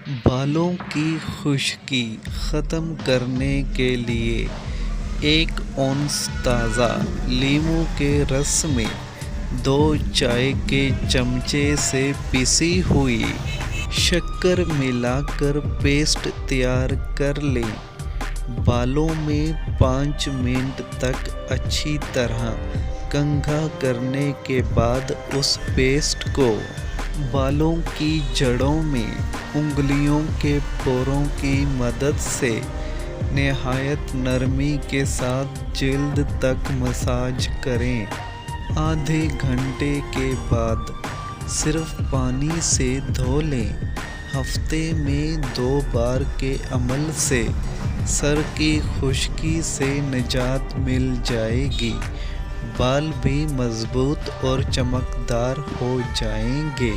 بالوں کی خشکی ختم کرنے کے لیے 1 اونس تازہ لیموں کے رس میں 2 چائے کے چمچے سے پسی ہوئی شکر ملا کر پیسٹ تیار کر لیں۔ بالوں میں 5 منٹ تک اچھی طرح کنگھا کرنے کے بعد اس پیسٹ کو بالوں کی جڑوں میں انگلیوں کے پوروں کی مدد سے نہایت نرمی کے ساتھ جلد تک مساج کریں۔ آدھے گھنٹے کے بعد صرف پانی سے دھو لیں۔ ہفتے میں 2 بار کے عمل سے سر کی خشکی سے نجات مل جائے گی، بال بھی مضبوط اور چمکدار ہو جائیں گے۔